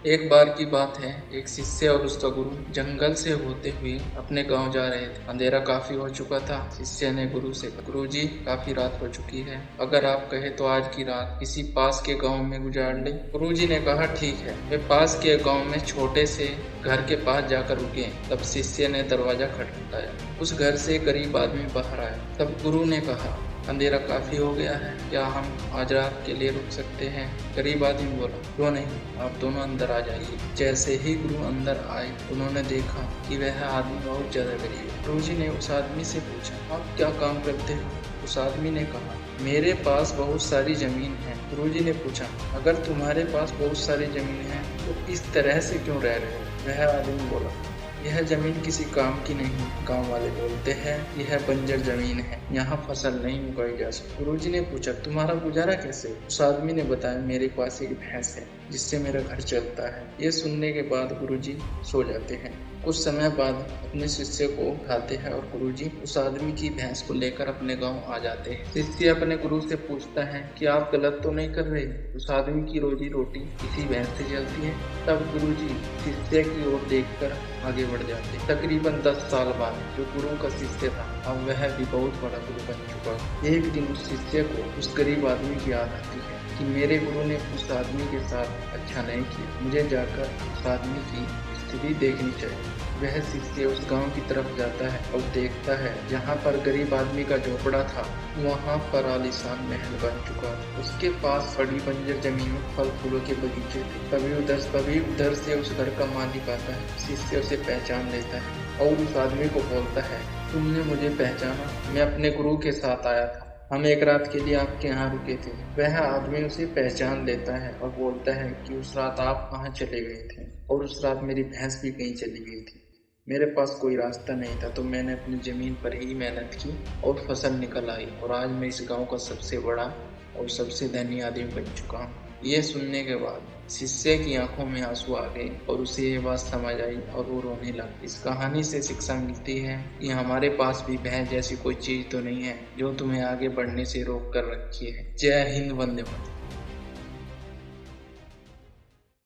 एक बार की बात है, एक शिष्य और उसका गुरु जंगल से होते हुए अपने गांव जा रहे थे। अंधेरा काफी हो चुका था। शिष्य ने गुरु से कहा, गुरुजी, काफी रात हो चुकी है, अगर आप कहे तो आज की रात किसी पास के गांव में गुजार ले। गुरुजी ने कहा, ठीक है। वे पास के गांव में छोटे से घर के पास जाकर रुके। तब शिष्य ने दरवाजा खटखटाया। उस घर से गरीब आदमी बाहर आया। तब गुरु ने कहा, अंधेरा काफी हो गया है, क्या हम आज रात के लिए रुक सकते हैं? गरीब आदमी बोला, क्यों नहीं, आप दोनों अंदर आ जाइए। जैसे ही गुरु अंदर आए, उन्होंने देखा कि वह आदमी बहुत ज्यादा गरीब है। गुरुजी ने उस आदमी से पूछा, आप क्या काम करते हो? उस आदमी ने कहा, मेरे पास बहुत सारी जमीन है। गुरुजी ने पूछा, अगर तुम्हारे पास बहुत सारी जमीन है तो इस तरह से क्यों रह रहे हो? वह आदमी बोला, यह जमीन किसी काम की नहीं। गांव वाले बोलते हैं यह बंजर जमीन है, यहाँ फसल नहीं उगाई जा सकती। गुरुजी ने पूछा, तुम्हारा गुजारा कैसे? उस आदमी ने बताया, मेरे पास एक भैंस है जिससे मेरा घर चलता है। ये सुनने के बाद गुरुजी सो जाते हैं। कुछ समय बाद अपने शिष्य को उठाते हैं और गुरुजी उस आदमी की भैंस को लेकर अपने गांव आ जाते हैं। शिष्य अपने गुरु से पूछता है कि आप गलत तो नहीं कर रहे? उस आदमी की रोजी रोटी इसी भैंस से चलती है। तब गुरुजी शिष्य की ओर देखकर आगे बढ़ जाते। तकरीबन 10 साल बाद जो गुरु का शिष्य था, अब वह भी बहुत बड़ा गुरु बन चुका। एक दिन उस शिष्य को उस गरीब आदमी की याद आती है कि मेरे गुरु ने उस आदमी के साथ अच्छा नहीं किया, मुझे जाकर उस आदमी की स्थिति देखनी चाहिए। वह शिष्य उस गांव की तरफ जाता है और देखता है जहां पर गरीब आदमी का झोपड़ा था, वहां पर आलीशान महल बन चुका। उसके पास बड़ी बंजर जमीन में फल फूलों के बगीचे थे। तभी उधर से उस घर का मालिक आता है। शिष्य उसे पहचान लेता है और उस आदमी को बोलता है, तुमने मुझे पहचाना? मैं अपने गुरु के साथ आया था, हम एक रात के लिए आपके यहाँ रुके थे। वह आदमी उसे पहचान लेता है और बोलता है कि उस रात आप कहाँ चले गए थे, और उस रात मेरी भैंस भी कहीं चली गई थी। मेरे पास कोई रास्ता नहीं था, तो मैंने अपनी जमीन पर ही मेहनत की और फसल निकल आई, और आज मैं इस गांव का सबसे बड़ा और सबसे धनी आदमी बन चुका हूँ। ये सुनने के बाद शिष्य की आंखों में आंसू आ गए और उसे ये बात समझ आई और वो रोने लगा। इस कहानी से शिक्षा मिलती है कि हमारे पास भी भैंस जैसी कोई चीज तो नहीं है जो तुम्हें आगे बढ़ने से रोक कर रखी है। जय हिंद, वंदे मातरम।